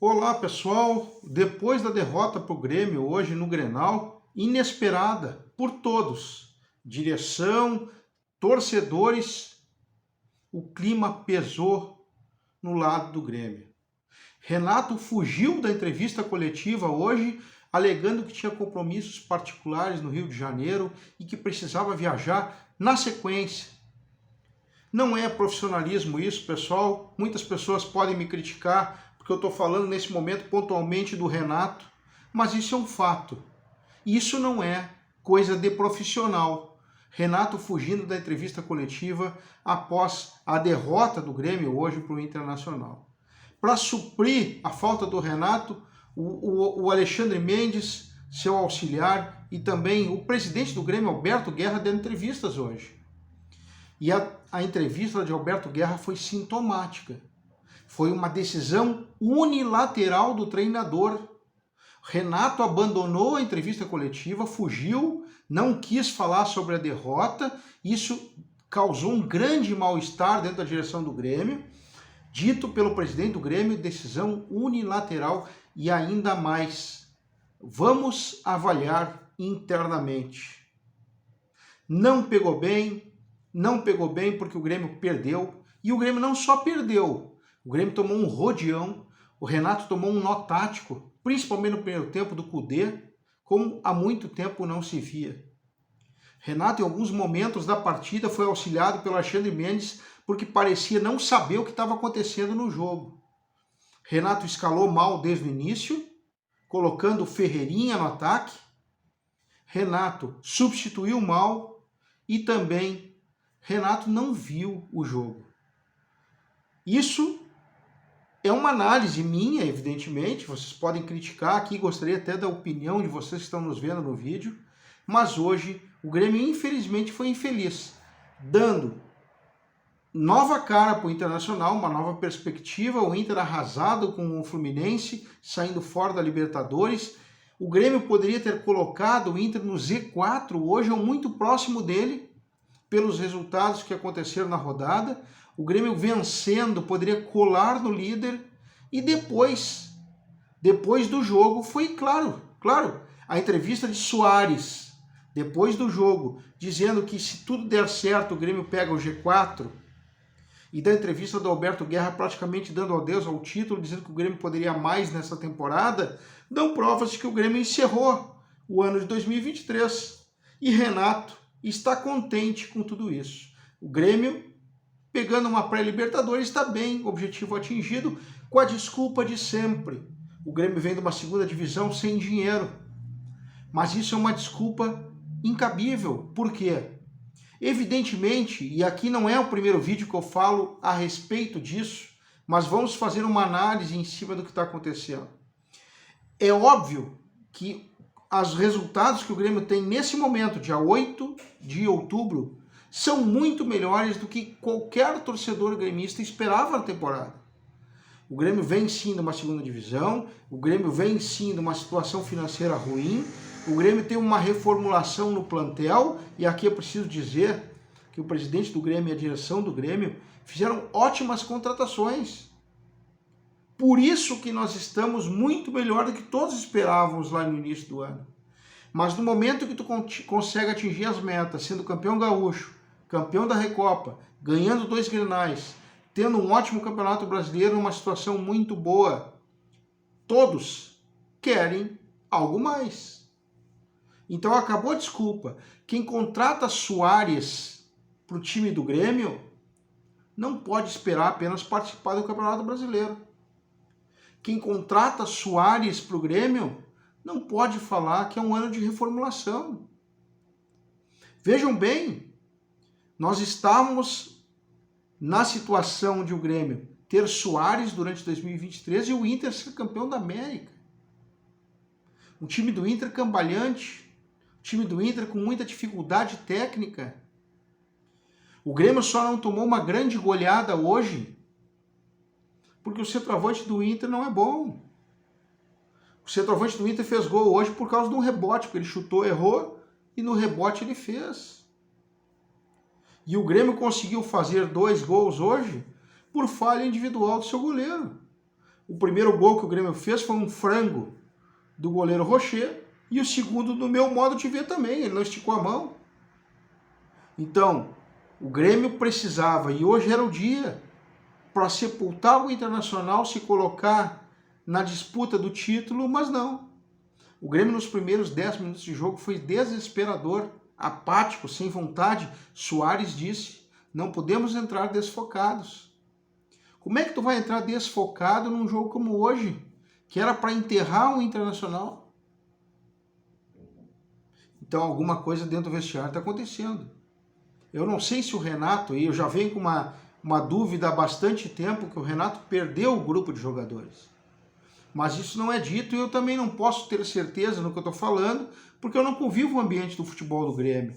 Olá pessoal, depois da derrota para o Grêmio hoje no Grenal, inesperada por todos, direção, torcedores, o clima pesou no lado do Grêmio. Renato fugiu da entrevista coletiva hoje, alegando que tinha compromissos particulares no Rio de Janeiro e que precisava viajar na sequência. Não é profissionalismo isso, pessoal. Muitas pessoas podem me criticar porque eu estou falando nesse momento pontualmente do Renato, mas isso é um fato. Isso não é coisa de profissional. Renato fugindo da entrevista coletiva após a derrota do Grêmio hoje para o Internacional. Para suprir a falta do Renato, o Alexandre Mendes, seu auxiliar, e também o presidente do Grêmio, Alberto Guerra, deram entrevistas hoje. E a entrevista de Alberto Guerra foi sintomática. Foi uma decisão unilateral do treinador. Renato abandonou a entrevista coletiva, fugiu, não quis falar sobre a derrota. Isso causou um grande mal-estar dentro da direção do Grêmio. Dito pelo presidente do Grêmio, decisão unilateral e ainda mais. Vamos avaliar internamente. Não pegou bem porque o Grêmio perdeu. E o Grêmio não só perdeu, o Grêmio tomou um rodeão, o Renato tomou um nó tático, principalmente no primeiro tempo do Kudê, como há muito tempo não se via. Renato, em alguns momentos da partida, foi auxiliado pelo Alexandre Mendes porque parecia não saber o que estava acontecendo no jogo. Renato escalou mal desde o início, colocando Ferreirinha no ataque. Renato substituiu mal e também Renato não viu o jogo. Isso é uma análise minha, evidentemente, vocês podem criticar aqui, gostaria até da opinião de vocês que estão nos vendo no vídeo, mas hoje o Grêmio infelizmente foi infeliz, dando nova cara para o Internacional, uma nova perspectiva, o Inter arrasado com o Fluminense, saindo fora da Libertadores. O Grêmio poderia ter colocado o Inter no Z4 hoje, ou muito próximo dele, pelos resultados que aconteceram na rodada. O Grêmio vencendo poderia colar no líder e depois do jogo foi claro, a entrevista de Soares, depois do jogo, dizendo que se tudo der certo o Grêmio pega o G4, e da entrevista do Alberto Guerra praticamente dando adeus ao título, dizendo que o Grêmio poderia mais nessa temporada, dão provas de que o Grêmio encerrou o ano de 2023. E Renato está contente com tudo isso. O Grêmio, pegando uma pré-Libertadores, está bem, objetivo atingido, com a desculpa de sempre. O Grêmio vem de uma segunda divisão sem dinheiro. Mas isso é uma desculpa incabível. Por quê? Evidentemente, e aqui não é o primeiro vídeo que eu falo a respeito disso, mas vamos fazer uma análise em cima do que está acontecendo. É óbvio que os resultados que o Grêmio tem nesse momento, dia 8 de outubro, são muito melhores do que qualquer torcedor gremista esperava na temporada. O Grêmio vem sim de uma segunda divisão, o Grêmio vem sim de uma situação financeira ruim, o Grêmio tem uma reformulação no plantel, e aqui eu preciso dizer que o presidente do Grêmio e a direção do Grêmio fizeram ótimas contratações. Por isso que nós estamos muito melhor do que todos esperávamos lá no início do ano. Mas no momento que tu consegue atingir as metas, sendo campeão gaúcho, campeão da Recopa, ganhando 2 Grenais, tendo um ótimo campeonato brasileiro, numa situação muito boa, todos querem algo mais. Então acabou a desculpa. Quem contrata Soares para o time do Grêmio não pode esperar apenas participar do Campeonato Brasileiro. Quem contrata Soares para o Grêmio não pode falar que é um ano de reformulação. Vejam bem, nós estávamos na situação de o Grêmio ter Soares durante 2023 e o Inter ser campeão da América. Um time do Inter cambalhante, um time do Inter com muita dificuldade técnica. O Grêmio só não tomou uma grande goleada hoje porque o centroavante do Inter não é bom. O centroavante do Inter fez gol hoje por causa de um rebote, porque ele chutou, errou e no rebote ele fez. E o Grêmio conseguiu fazer 2 gols hoje por falha individual do seu goleiro. O primeiro gol que o Grêmio fez foi um frango do goleiro Rocher, e o segundo, no meu modo de ver também, ele não esticou a mão. Então, o Grêmio precisava, e hoje era o dia, para sepultar o Internacional, se colocar na disputa do título, mas não. O Grêmio nos primeiros 10 minutos de jogo foi desesperador, apático, sem vontade. Soares disse, não podemos entrar desfocados. Como é que tu vai entrar desfocado num jogo como hoje, que era para enterrar o Internacional? Então alguma coisa dentro do vestiário está acontecendo. Eu não sei se o Renato, e eu já venho com uma dúvida há bastante tempo, que o Renato perdeu o grupo de jogadores. Mas isso não é dito e eu também não posso ter certeza no que eu estou falando, porque eu não convivo o ambiente do futebol do Grêmio.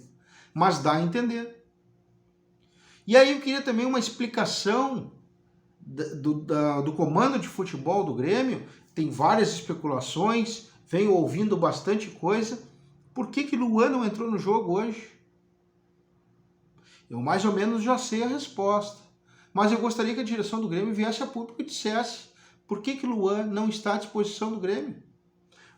Mas dá a entender. E aí eu queria também uma explicação do comando de futebol do Grêmio. Tem várias especulações, venho ouvindo bastante coisa. Por que Luan não entrou no jogo hoje? Eu mais ou menos já sei a resposta. Mas eu gostaria que a direção do Grêmio viesse a público e dissesse por que Luan não está à disposição do Grêmio.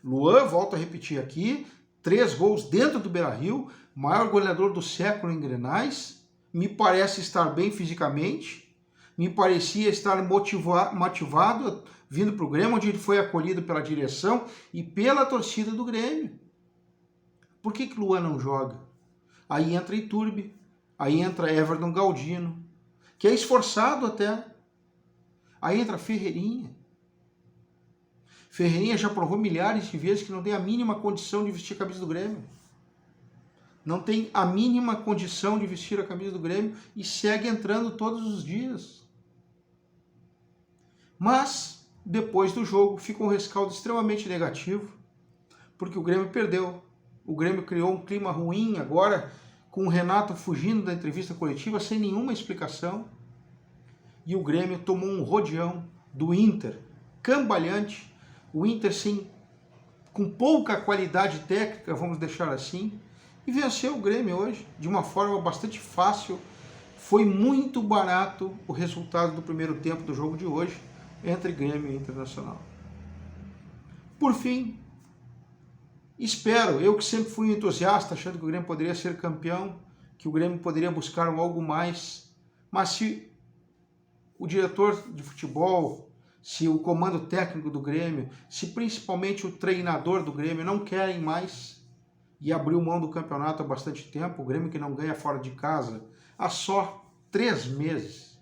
Luan, volto a repetir aqui, 3 gols dentro do Beira-Rio, maior goleador do século em Grenais, me parece estar bem fisicamente, me parecia estar motivado vindo para o Grêmio, onde ele foi acolhido pela direção e pela torcida do Grêmio. Por que Luan não joga? Aí entra Iturbe, aí entra Everton Galdino, que é esforçado até. Aí entra Ferreirinha. Ferreirinha já provou milhares de vezes que não tem a mínima condição de vestir a camisa do Grêmio. Não tem a mínima condição de vestir a camisa do Grêmio e segue entrando todos os dias. Mas, depois do jogo, fica um rescaldo extremamente negativo, porque o Grêmio perdeu. O Grêmio criou um clima ruim agora, com o Renato fugindo da entrevista coletiva sem nenhuma explicação. E o Grêmio tomou um rodeão do Inter, cambalhante. O Inter com pouca qualidade técnica, vamos deixar assim, e venceu o Grêmio hoje de uma forma bastante fácil. Foi muito barato o resultado do primeiro tempo do jogo de hoje entre Grêmio e Internacional. Por fim, espero, eu que sempre fui um entusiasta, achando que o Grêmio poderia ser campeão, que o Grêmio poderia buscar algo mais, mas se o diretor de futebol, se o comando técnico do Grêmio, se principalmente o treinador do Grêmio não querem mais e abriu mão do campeonato há bastante tempo, o Grêmio que não ganha fora de casa há só 3 meses.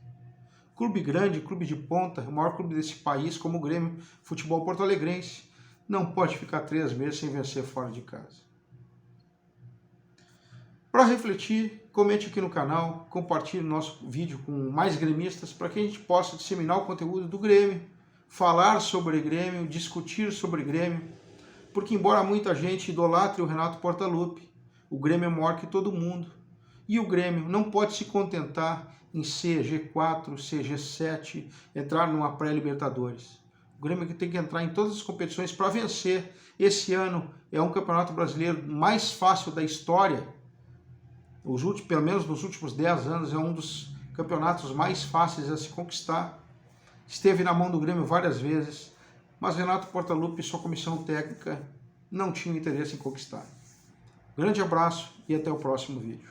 Clube grande, clube de ponta, o maior clube desse país, como o Grêmio Futebol Porto Alegrense, não pode ficar 3 meses sem vencer fora de casa. Para refletir, comente aqui no canal, compartilhe o nosso vídeo com mais gremistas para que a gente possa disseminar o conteúdo do Grêmio, falar sobre Grêmio, discutir sobre Grêmio, porque embora muita gente idolatre o Renato Portaluppi, o Grêmio é maior que todo mundo e o Grêmio não pode se contentar em ser G4, ser G7, entrar numa pré-Libertadores. O Grêmio tem que entrar em todas as competições para vencer. Esse ano é um campeonato brasileiro mais fácil da história. Pelo menos nos últimos 10 anos, é um dos campeonatos mais fáceis a se conquistar. Esteve na mão do Grêmio várias vezes, mas Renato Portaluppi e sua comissão técnica não tinham interesse em conquistar. Grande abraço e até o próximo vídeo.